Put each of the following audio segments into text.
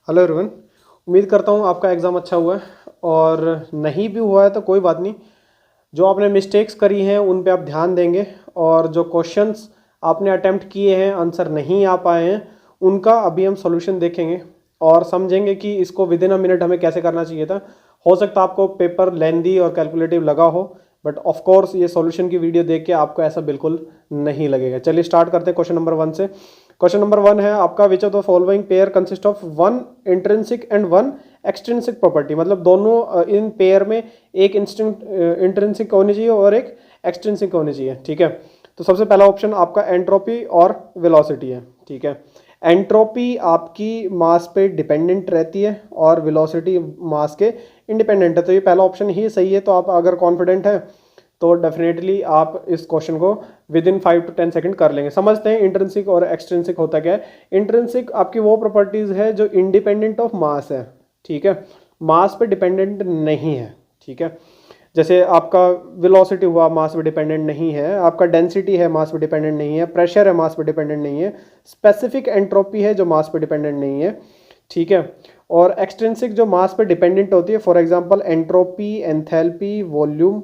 Hello everyone. उम्मीद करता हूँ आपका एग्ज़ाम अच्छा हुआ है, और नहीं भी हुआ है तो कोई बात नहीं। जो आपने मिस्टेक्स करी हैं उन पे आप ध्यान देंगे, और जो क्वेश्चंस आपने अटेम्प्ट किए हैं आंसर नहीं आ पाए हैं उनका अभी हम सॉल्यूशन देखेंगे और समझेंगे कि इसको विद इन अ मिनट हमें कैसे करना चाहिए था। हो सकता है आपको पेपर लेंदी और कैलकुलेटिव लगा हो, बट ऑफ कोर्स ये सॉल्यूशन की वीडियो देख के आपको ऐसा बिल्कुल नहीं लगेगा। चलिए स्टार्ट करते हैं क्वेश्चन नंबर 1 से। क्वेश्चन नंबर 1 है आपका, विच of the following pair consist of one intrinsic and one extrinsic property. मतलब दोनों इन पेयर में एक इंट्रिंसिक होनी चाहिए और एक एक्सट्रिंसिक होनी चाहिए। ठीक है, तो सबसे पहला ऑप्शन आपका एंट्रोपी और वेलोसिटी है। ठीक है, एंट्रोपी आपकी मास पे डिपेंडेंट रहती है और वेलोसिटी मास के इंडिपेंडेंट है, तो ये पहला ऑप्शन ही सही है। तो आप अगर कॉन्फिडेंट है तो डेफिनेटली आप इस क्वेश्चन को विद इन 5 to 10 सेकंड कर लेंगे। समझते हैं इंट्रिंसिक और एक्सट्रिंसिक होता क्या है। इंट्रिंसिक आपकी वो प्रॉपर्टीज है जो इंडिपेंडेंट ऑफ मास है। ठीक है, मास पे डिपेंडेंट नहीं है। ठीक है, जैसे आपका वेलोसिटी हुआ मास पे डिपेंडेंट नहीं है, आपका डेंसिटी है मास पे डिपेंडेंट नहीं है, प्रेशर है मास पे डिपेंडेंट नहीं है, स्पेसिफिक एंट्रोपी है जो मास पे डिपेंडेंट नहीं है। ठीक है, और एक्सट्रिंसिक जो मास पे डिपेंडेंट होती है, for example entropy, enthalpy, volume,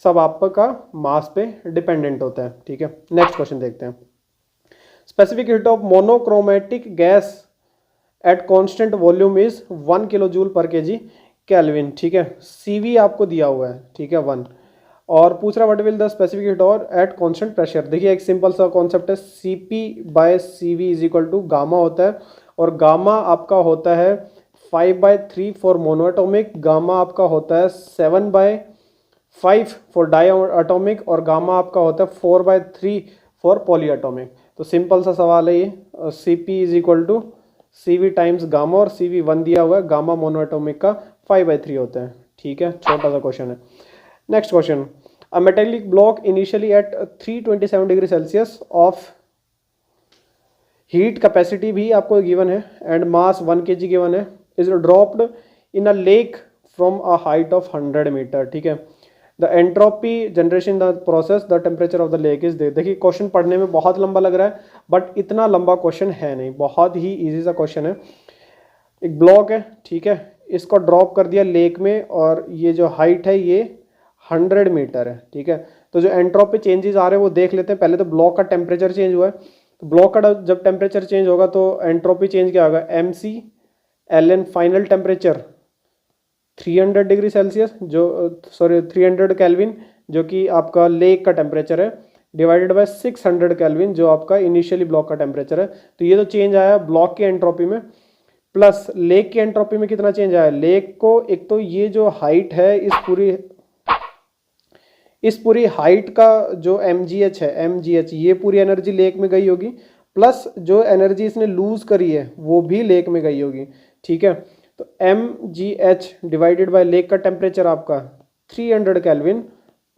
सब आपका मास पे डिपेंडेंट होता है। ठीक है, नेक्स्ट क्वेश्चन देखते हैं। Specific heat of monochromatic gas at constant volume is 1 kilo joule पर के जी केल्विन। ठीक है, सीवी आपको दिया हुआ है। ठीक है, 1, और पूछ रहा what will the specific heat और एट कांस्टेंट प्रेशर। देखिए एक सिंपल सा कॉन्सेप्ट है, CP by CV is equal to gamma होता है, और गामा आपका होता है 5/3 फॉर मोनोएटॉमिक, गामा आपका होता है 7/5 फॉर डाई एटॉमिक, और गामा आपका होता है 4/3 फॉर पॉली एटॉमिक। तो सिंपल सा सवाल है ये, C P is equal to C V times gamma, और सी वी 1 दिया हुआ है, गामा मोनोएटॉमिक का 5/3 होता है। ठीक है, छोटा सा क्वेश्चन है। Next question, a metallic block initially at 327 degree Celsius of heat capacity भी आपको गिवन है एंड मास 1 kg गिवन है, is dropped in a lake from a height of 100 metre. ठीक है, the entropy generation the process the temperature of the lake is they. देखिए question पढ़ने में बहुत लंबा लग रहा है, बट इतना लंबा क्वेश्चन है नहीं, बहुत ही इजी सा क्वेश्चन है। एक ब्लॉक है, ठीक है, इसको ड्रॉप कर दिया लेक में, और ये जो हाइट है ये 100 मीटर है। ठीक है, तो जो एंट्रोपी चेंजेस आ रहे हैं वो देख लेते हैं। पहले तो ब्लॉक का टेम्परेचर चेंज हुआ है, तो ब्लॉक का जब टेम्परेचर चेंज होगा तो एंट्रोपी चेंज क्या होगा, M C L N final temperature 300 degree Celsius, जो 300 केल्विन, जो कि आपका लेक का टेम्परेचर है, डिवाइडेड बाय 600 केल्विन जो आपका इनिशियली ब्लॉक का टेम्परेचर है। तो ये तो चेंज आया ब्लॉक की एंट्रोपी में, प्लस लेक की एंट्रोपी में कितना चेंज आया। लेक को एक तो ये जो हाइट है, इस पूरी हाइट का जो mgh है, mgh ये पूरी एनर्जी लेक में गई होगी, प्लस जो एनर्जी इसने लूज करी है वो भी लेक में गई होगी। ठीक है, तो mgh डिवाइडेड बाय लेक का टेम्परेचर आपका 300 केल्विन,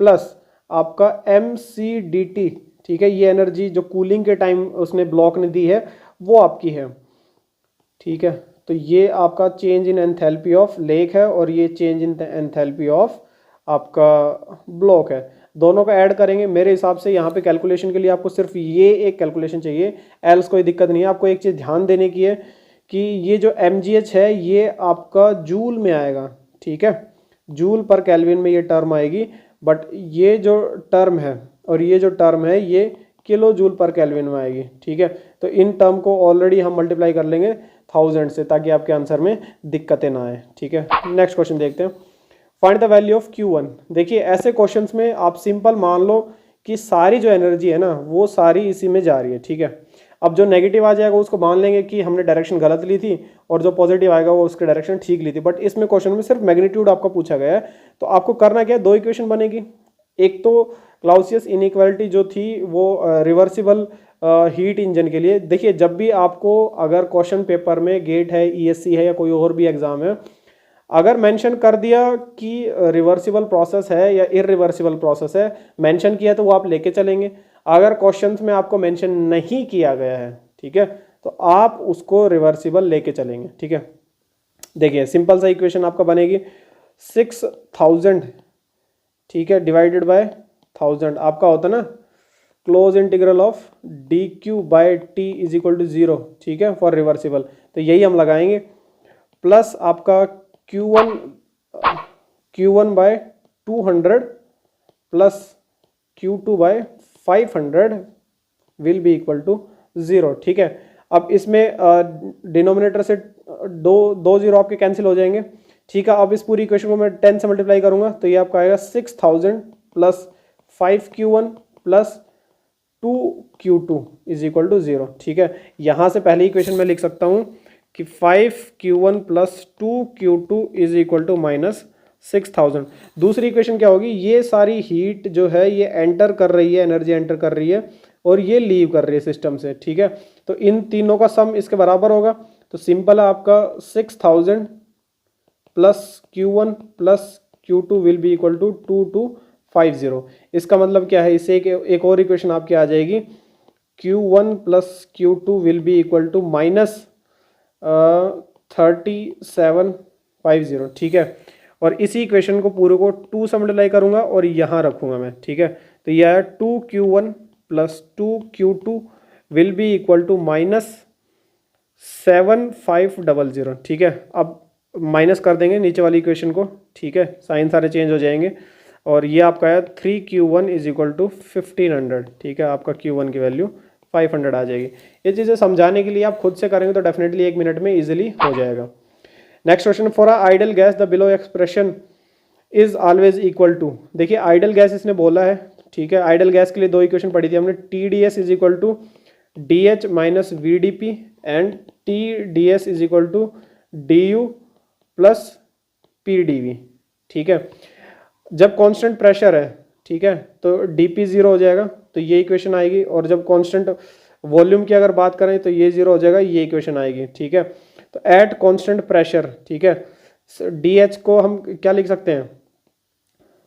प्लस आपका mcdt। ठीक है, ये एनर्जी जो कूलिंग के टाइम उसने ब्लॉक ने दी है वो आपकी है। ठीक है, तो ये आपका change in enthalpy of lake है, और ये चेंज इन एंथैल्पी ऑफ आपका ब्लॉक है। दोनों का ऐड करेंगे। मेरे हिसाब से यहाँ पे कैलकुलेशन के लिए आपको सिर्फ ये एक कैलकुलेशन चाहिए, एल्स कोई दिक्कत नहीं है। आपको एक चीज़ ध्यान देने की है कि ये जो mgh है ये आपका जूल में आएगा। ठीक है, जूल पर केल्विन में ये टर्म आएगी, बट ये जो टर्म है और ये जो टर्म है ये किलो जूल पर केल्विन में आएगी। ठीक है, तो इन टर्म को ऑलरेडी हम मल्टीप्लाई कर लेंगे 1000 से, ताकि आपके आंसर में दिक्कतें ना आए। ठीक है, नेक्स्ट क्वेश्चन देखते हैं। Find the value of Q1। देखिए ऐसे क्वेश्चंस में आप सिंपल मान लो कि सारी जो एनर्जी है ना वो सारी इसी में जा रही है। ठीक है, अब जो नेगेटिव आ जाएगा उसको मान लेंगे कि हमने डायरेक्शन गलत ली थी, और जो पॉजिटिव आएगा वो उसकी डायरेक्शन ठीक ली थी। बट इसमें क्वेश्चन में सिर्फ मैग्नीट्यूड आपका पूछा गया है, तो आपको करना क्या है, दो इक्वेशन बनेगी। एक तो क्लाउसियस इनइक्वालिटी जो थी वो रिवर्सिबल हीट इंजन के लिए। देखिए जब भी आपको अगर क्वेश्चन पेपर में गेट है, ईएससी है, या कोई और भी एग्जाम है, अगर मेंशन कर दिया कि रिवर्सिबल प्रोसेस है या इरिवर्सिबल प्रोसेस है, मेंशन किया तो वो आप लेके चलेंगे। अगर क्वेश्चंस में आपको मेंशन नहीं किया गया है, ठीक है, तो आप उसको रिवर्सिबल लेके चलेंगे। ठीक है, देखिए सिंपल सा इक्वेशन आपका बनेगी 6000, ठीक है, डिवाइडेड बाय 1000 आपका होता है ना close integral of D Q by T is equal to 0। ठीक है, फॉर रिवर्सिबल, तो यही हम लगाएंगे। प्लस आपका Q1 by 200 plus Q2 by 500 will be equal to 0। ठीक है, अब इसमें डिनोमिनेटर से दो जीरो आपके कैंसिल हो जाएंगे। ठीक है, अब इस पूरी इक्वेशन को मैं 10 से मल्टीप्लाई करूंगा तो ये आपका आएगा 6000 plus 5Q1 plus 2Q2 is equal to 0। ठीक है, यहाँ से पहली इक्वेशन में लिख सकता हूँ कि 5Q1 plus 2Q2 is equal to minus 6000। दूसरी इक्वेशन क्या होगी, ये सारी हीट जो है ये एंटर कर रही है, एनर्जी एंटर कर रही है और ये लीव कर रही है सिस्टम से। ठीक है, तो इन तीनों का सम इसके बराबर होगा। तो सिंपल है आपका 6000 plus Q1 plus Q2 will be equal to 2250। इसका मतलब क्या है, इससे एक और इक्वेशन आपकी आ जाएगी, Q1 plus Q2 will be equal to minus 3750। ठीक है, और इसी इक्वेशन को पूरे को 2 से मल्टीप्लाई करूंगा और यहाँ रखूंगा मैं। ठीक है, तो यह है 2Q1 plus 2Q2 will be equal to minus 7500। ठीक है, अब माइनस कर देंगे नीचे वाली इक्वेशन को। ठीक है, साइन सारे चेंज हो जाएंगे और ये आपका है 3Q1 इज इक्वल टू 1500। ठीक है, आपका Q1 की वैल्यू 500 आ जाएगी। ये चीज़ें समझाने के लिए आप खुद से करेंगे तो डेफिनेटली 1 मिनट में इजीली हो जाएगा। Next question, for a ideal gas the below expression is always equal to. देखिए आइडल गैस इसने बोला है। ठीक है, आइडल गैस के लिए दो इक्वेशन पढ़ी थी हमने, TDS is equal to DH minus VDP and TDS is equal to DU plus PdV। ठीक है, जब कांस्टेंट प्रेशर है, ठीक है, तो DP 0 हो जाएगा, तो ये इक्वेशन आएगी। और जब कांस्टेंट वॉल्यूम की अगर बात करें तो ये 0 हो जाएगा, ये इक्वेशन आएगी। ठीक है, तो एट कांस्टेंट प्रेशर, ठीक है, DH को हम क्या लिख सकते हैं,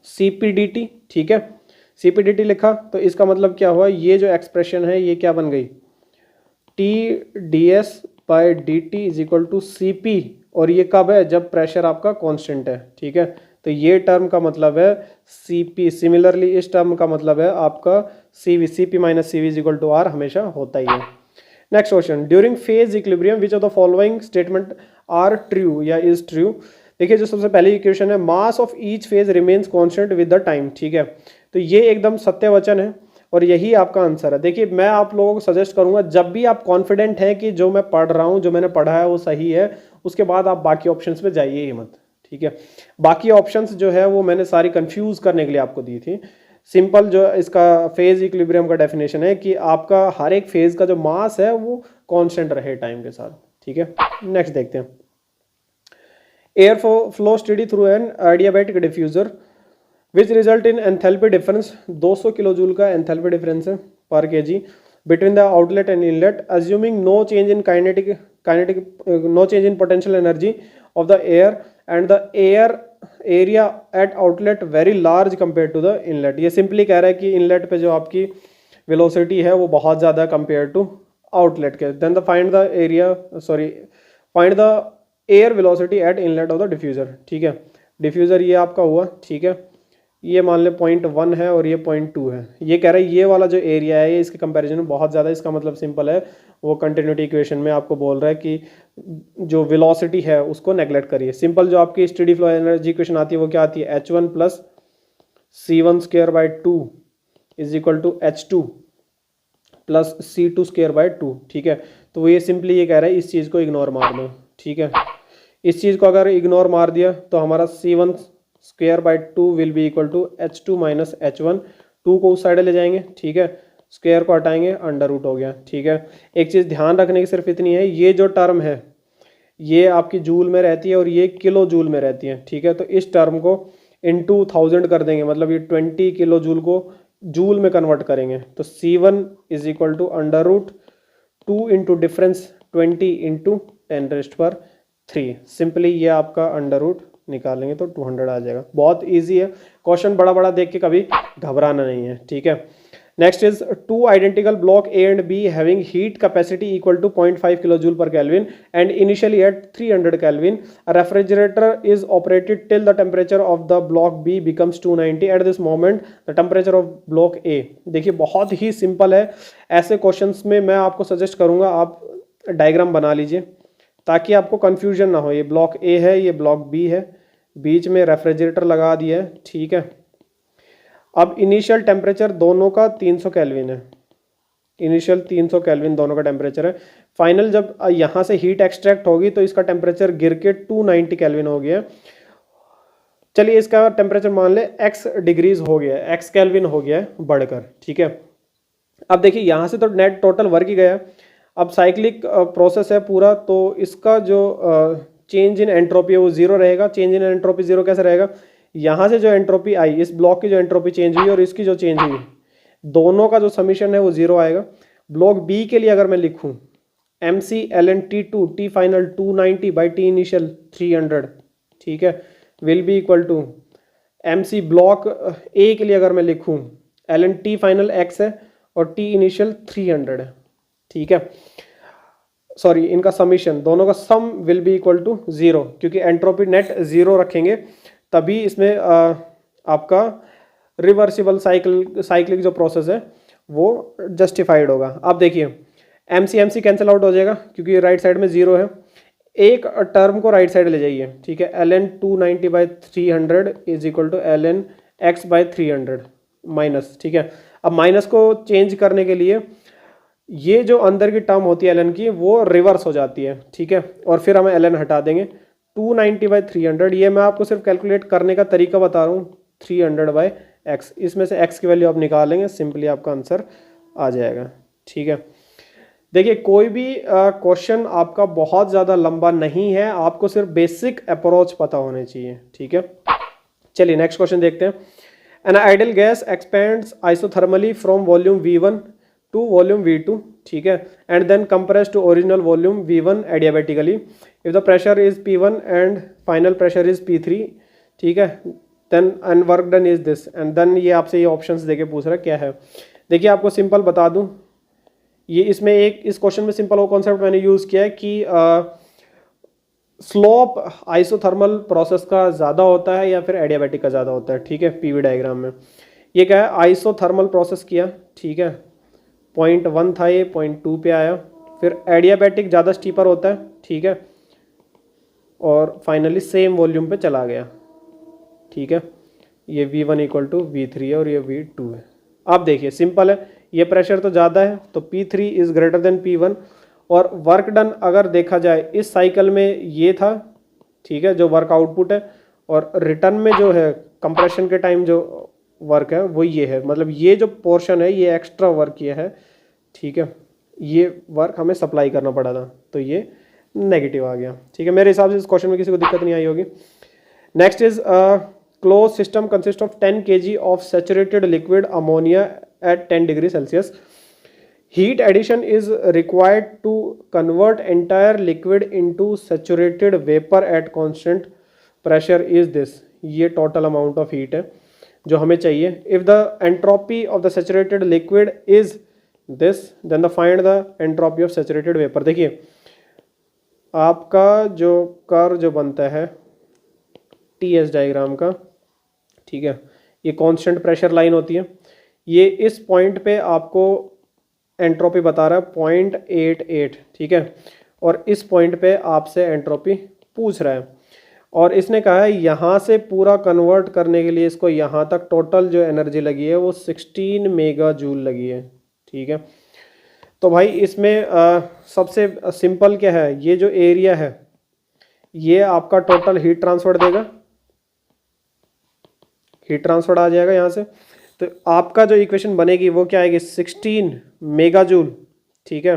CPDT। ठीक है, CPDT लिखा तो इसका मतलब क्या हुआ, ये जो एक्सप्रेशन है ये क्या बन गई, TDS by DT is equal to CP। और ये कब है, जब प्रेशर आपका कांस्टेंट है। ठीक है, तो ये टर्म का मतलब है CP। सिमिलरली इस टर्म का मतलब है आपका CV। CP minus CV is equal to R हमेशा होता ही है। Next question, during phase equilibrium which of the following statement are true या इज ट्रू। देखिए जो सबसे पहली इक्वेशन है, mass of each phase remains constant with the time. ठीक है, तो ये एकदम सत्य वचन है और यही आपका आंसर है। देखिए मैं आप लोगों को सजेस्ट करूंगा, जब भी आप कॉन्फिडेंट हैं कि जो मैं पढ़ रहा हूं, जो मैंने पढ़ा है वो सही है, उसके बाद आप बाकी ऑप्शंस पे जाइए ही मत। ठीक है, बाकी ऑप्शंस जो है वो मैंने सारी कंफ्यूज करने के लिए आपको दी थी। सिंपल जो इसका फेज इक्विलिब्रियम का डेफिनेशन है कि आपका हर एक फेज का जो मास है वो कांस्टेंट रहे टाइम के साथ। ठीक है, नेक्स्ट देखते हैं, air flow study through an adiabatic diffuser which result in enthalpy difference. 200 kilo joule का एंथैल्पी डिफरेंस है per kg between the outlet and inlet, assuming no change in no change in potential energy of the air and the air area at outlet very large compare to the inlet. ये simply कह रहा है कि inlet पे जो आपकी velocity है वो बहुत ज़्यादा कंपेयर टू आउटलेट के। Then the find the air velocity at inlet of the diffuser. ठीक है, डिफ्यूज़र ये आपका हुआ। ठीक है, ये मान ले 0.1 है और ये 0.2 है। ये कह रहा है ये वाला जो एरिया है ये इसके कंपैरिजन में बहुत ज़्यादा। इसका मतलब सिंपल है, वो कंटिन्यूटी इक्वेशन में आपको बोल रहा है कि जो वेलोसिटी है उसको नेगलेक्ट करिए। सिंपल जो आपकी स्टेडी फ्लो एनर्जी इक्वेशन आती है वो क्या आती है, H1 plus C1 square by 2 is equal to H2 plus C2 square by 2। ठीक है, तो वो ये सिंपली ये कह रहा है इस चीज़ को इग्नोर मार दो। ठीक है, इस चीज़ को अगर इग्नोर मार दिया तो हमारा C1 square by 2 will be equal to H2 minus H1। 2 को उस साइड ले जाएंगे। ठीक है, स्क्वायर को हटाएंगे, अंडर रूट हो गया। ठीक है, एक चीज़ ध्यान रखने की सिर्फ इतनी है, ये जो टर्म है ये आपकी जूल में रहती है और ये किलो जूल में रहती है। ठीक है, तो इस टर्म को इनटू 1000 कर देंगे, मतलब ये 20 किलो जूल को जूल में कन्वर्ट करेंगे। तो C1 is equal to under root 2 into difference 20 into 10⁻³ simply ये आपका अंडर रूट निकालेंगे तो 200 आ जाएगा। बहुत इजी है, क्वेश्चन बड़ा बड़ा देख के कभी घबराना नहीं है। ठीक है, next is two identical block A and B having heat capacity equal to 0.5 kilo joule per kelvin and initially at 300 kelvin. Refrigerator is operated till the temperature of the block B becomes 290 at this moment the temperature of block A। देखिए बहुत ही simple है, ऐसे questions में मैं आपको suggest करूंगा आप diagram बना लीजिए। ताकि आपको कन्फ्यूजन ना हो। ये ब्लॉक ए है, ये ब्लॉक बी है, बीच में रेफ्रिजरेटर लगा दिया है, ठीक है। अब इनिशियल टेम्परेचर दोनों का 300 केल्विन है, इनिशियल 300 केल्विन दोनों का टेम्परेचर है। फाइनल जब यहाँ से हीट एक्सट्रैक्ट होगी तो इसका टेम्परेचर गिर के 290 केल्विन हो गया। चलिए इसका टेम्परेचर मान ले x डिग्रीज हो गया है, x केल्विन हो गया है बढ़कर, ठीक है। अब देखिए यहाँ से तो नेट टोटल वर्क ही गया। अब साइक्लिक प्रोसेस है पूरा, तो इसका जो चेंज इन एंट्रोपी है वो जीरो रहेगा। चेंज इन एंट्रोपी जीरो कैसे रहेगा, यहाँ से जो एंट्रोपी आई, इस ब्लॉक की जो एंट्रोपी चेंज हुई और इसकी जो चेंज हुई, दोनों का जो समीशन है वो जीरो आएगा। ब्लॉक बी के लिए अगर मैं लिखूँ MC ln T2 T final 290 by T initial 300, ठीक है, will be equal to MC block A के लिए अगर मैं लिखूँ ln T फाइनल x है और T इनिशियल 300 है, ठीक है। सॉरी, इनका समीशन दोनों का sum will be equal to zero, क्योंकि एंट्रोपी नेट जीरो रखेंगे तभी इसमें आपका रिवर्सिबल साइक्लिक जो प्रोसेस है वो जस्टिफाइड होगा। अब देखिए MC कैंसिल आउट हो जाएगा क्योंकि राइट साइड में जीरो है। एक टर्म को राइट साइड ले जाइए, ठीक है, ln 290 by 300 is equal to ln x by 300 minus, ठीक है। अब माइनस को चेंज करने के लिए ये जो अंदर की टर्म होती है ln की वो रिवर्स हो जाती है, ठीक है, और फिर हमें ln हटा देंगे। 290 बाई 300, ये मैं आपको सिर्फ कैलकुलेट करने का तरीका बता रहा हूँ, 300 बाई x, इसमें से x की वैल्यू आप निकालेंगे, सिंपली आपका आंसर आ जाएगा, ठीक है। देखिए कोई भी क्वेश्चन आपका बहुत ज़्यादा लंबा नहीं है, आपको सिर्फ बेसिक अप्रोच पता होने चाहिए, ठीक है। चलिए नेक्स्ट क्वेश्चन देखते हैं। An ideal gas expands isothermally from volume V1 to volume V2, ठीक है, and then compress to original volume V1 adiabatically if the pressure is P1 and final pressure is P3, ठीक है, then and work done is this, and then ये आपसे ये options देके पूछ रहा है क्या है। देखिए आपको सिंपल बता दूं, ये इसमें एक इस क्वेश्चन में सिंपल वो कॉन्सेप्ट मैंने यूज़ किया है कि स्लोप आइसोथर्मल प्रोसेस का ज़्यादा होता है या फिर एडियाबैटिक का ज़्यादा होता है, ठीक है। पीवी डायग्राम में ये क्या है, आइसोथर्मल प्रोसेस किया, ठीक है, 0.1 था, ये 0.2 पे आया, फिर एडियाबैटिक ज़्यादा स्टीपर होता है, ठीक है, और फाइनली सेम वॉल्यूम पे चला गया, ठीक है। ये V1 इक्वल टू V3 है और ये V2 है। अब देखिए सिंपल है, ये प्रेशर तो ज़्यादा है तो P3 is greater than P1, और वर्क डन अगर देखा जाए इस साइकिल में ये था, ठीक है, जो वर्क आउटपुट है, और रिटर्न में जो है कंप्रेशन के टाइम जो वर्क है वो ये है, मतलब ये जो पोर्शन है ये एक्स्ट्रा वर्क किया है, ठीक है, ये वर्क हमें सप्लाई करना पड़ा था तो ये नेगेटिव आ गया, ठीक है। मेरे हिसाब से इस क्वेश्चन में किसी को दिक्कत नहीं आई होगी। Next is closed system consists of 10 kg of saturated liquid ammonia at 10 degrees Celsius. Heat addition is required to convert entire liquid into saturated vapor at constant pressure is this. ये total amount of heat है जो हमें चाहिए। If the entropy of the saturated liquid is this, then the find the entropy of saturated vapor। देखिए आपका जो curve जो बनता है TS डायग्राम का, ठीक है, ये कांस्टेंट प्रेशर लाइन होती है, ये इस पॉइंट पे आपको एंट्रोपी बता रहा है 0.88, ठीक है, और इस पॉइंट पे आपसे एंट्रोपी पूछ रहा है, और इसने कहा है यहाँ से पूरा कन्वर्ट करने के लिए इसको यहाँ तक टोटल जो एनर्जी लगी है वो 16 मेगा जूल लगी है, ठीक है। तो भाई इसमें सबसे सिंपल क्या है, ये जो एरिया है ये आपका टोटल हीट ट्रांसफर देगा, हीट ट्रांसफर आ जाएगा यहाँ से, तो आपका जो इक्वेशन बनेगी वो क्या आएगी, 16 मेगा जूल, ठीक है,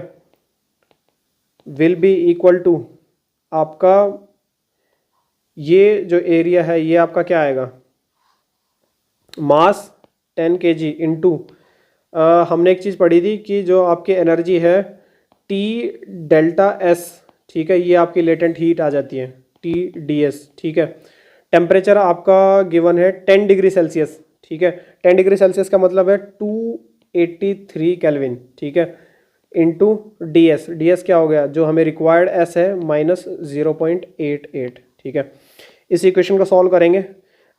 विल बी इक्वल टू आपका ये जो एरिया है ये आपका क्या आएगा, मास 10 kg इंटू हमने एक चीज़ पढ़ी थी कि जो आपकी एनर्जी है T डेल्टा S, ठीक है, ये आपकी लेटेंट हीट आ जाती है TDS, ठीक है। टेम्परेचर आपका गिवन है 10 डिग्री सेल्सियस, ठीक है, 10 डिग्री सेल्सियस का मतलब है 283 केल्विन, ठीक है, इंटू DS क्या हो गया, जो हमें रिक्वायर्ड S है -0.88, ठीक है। इस इक्वेशन को सॉल्व करेंगे,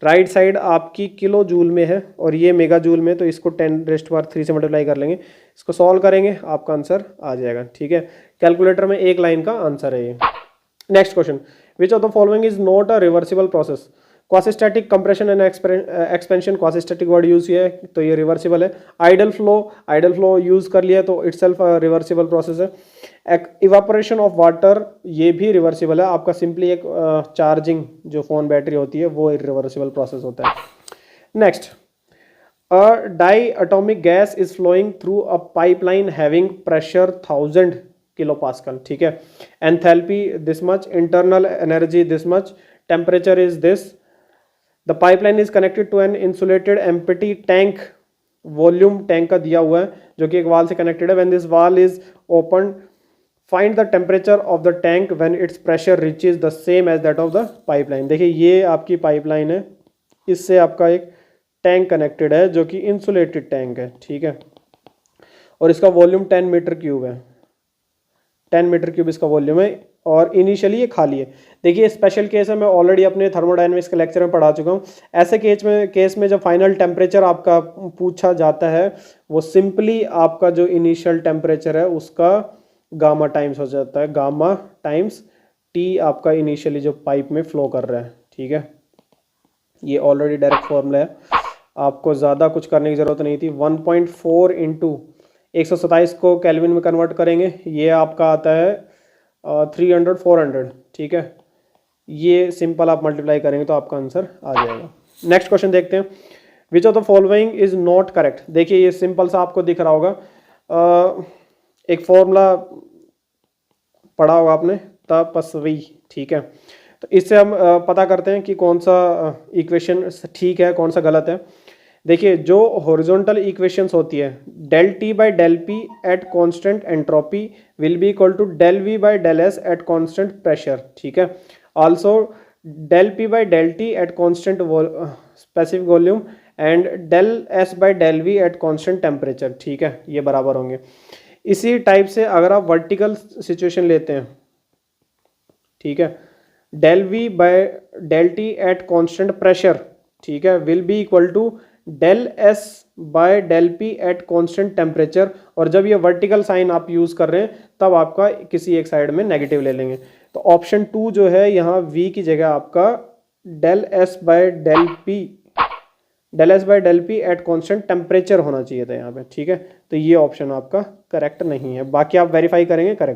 राइट साइड आपकी किलो जूल में है और ये मेगा जूल में, तो इसको 10⁻³ से मल्टीप्लाई कर लेंगे, इसको सॉल्व करेंगे आपका आंसर आ जाएगा, ठीक है। कैलकुलेटर में एक लाइन का आंसर है ये, next question, which of the following is not a reversible process? Quasi-static compression and expansion, quasi-static word use किया है तो ये रिवर्सिबल है। आइडल फ्लो यूज कर लिया तो इटसेल्फ रिवर्सिबल प्रोसेस है। इवापोरेशन ऑफ वाटर, ये भी रिवर्सिबल है। आपका सिंपली एक चार्जिंग जो फोन बैटरी होती है वो रिवर्सिबल प्रोसेस होता है। Next, a diatomic gas is flowing through a pipeline having pressure 1000 kilo pascal, ठीक है। Enthalpy this much, internal energy this much, temperature is this. The pipeline is connected to an insulated empty tank, volume tank का दिया हुआ है जो कि एक वाल से कनेक्टेड है। When this valve is open, find the temperature of the tank when its pressure reaches the same as that of the pipeline. देखिए ये आपकी पाइपलाइन है, इससे आपका एक टैंक कनेक्टेड है जो कि इंसुलेटेड टैंक है, ठीक है, और इसका वॉल्यूम 10 मीटर क्यूब है। 10 मीटर क्यूब इसका वॉल्यूम है और इनिशियली ये खाली है। देखिए स्पेशल केस है, मैं ऑलरेडी अपने थर्मोडायनेमिक्स के लेक्चर में पढ़ा चुका हूँ। ऐसे केस में जब फाइनल टेम्परेचर आपका पूछा जाता है वो सिंपली आपका जो इनिशियल टेम्परेचर है उसका गामा टाइम्स हो जाता है, गामा टाइम्स टी आपका इनिशियली जो पाइप में फ्लो कर रहा है, ठीक है। ये ऑलरेडी डायरेक्ट फॉर्मूला है, आपको ज़्यादा कुछ करने की ज़रूरत नहीं थी। 1.4 इंटू 127 को केल्विन में कन्वर्ट करेंगे, ये आपका आता है 300 400, ठीक है। ये सिंपल आप मल्टीप्लाई करेंगे तो आपका आंसर आ जाएगा। नेक्स्ट क्वेश्चन देखते हैं, विच of the following is not correct? देखिए ये सिंपल सा आपको दिख रहा होगा, एक फॉर्मूला पढ़ा होगा आपने, तपस्वी, ठीक है। तो इससे हम पता करते हैं कि कौन सा इक्वेशन ठीक है कौन सा गलत है। देखिए जो हॉरिजॉन्टल इक्वेशंस होती है, del T by del P at constant entropy will be equal to del V by del S at constant pressure, ठीक है। Also del P by del T at constant specific volume and del S by del V at constant temperature, ठीक है, ये बराबर होंगे। इसी type से अगर आप वर्टिकल सिचुएशन लेते हैं, ठीक है, del V by del T at constant pressure, ठीक है, will be equal to del S by del P at constant temperature. और जब ये वर्टिकल साइन आप यूज कर रहे हैं तब आपका किसी एक साइड में नेगेटिव ले लेंगे। तो ऑप्शन 2 जो है यहाँ v की जगह आपका del S by del P at constant temperature होना चाहिए था यहाँ पे, ठीक है। तो ये ऑप्शन आपका करेक्ट नहीं है, बाकी आप वेरीफाई करेंगे करेक्ट।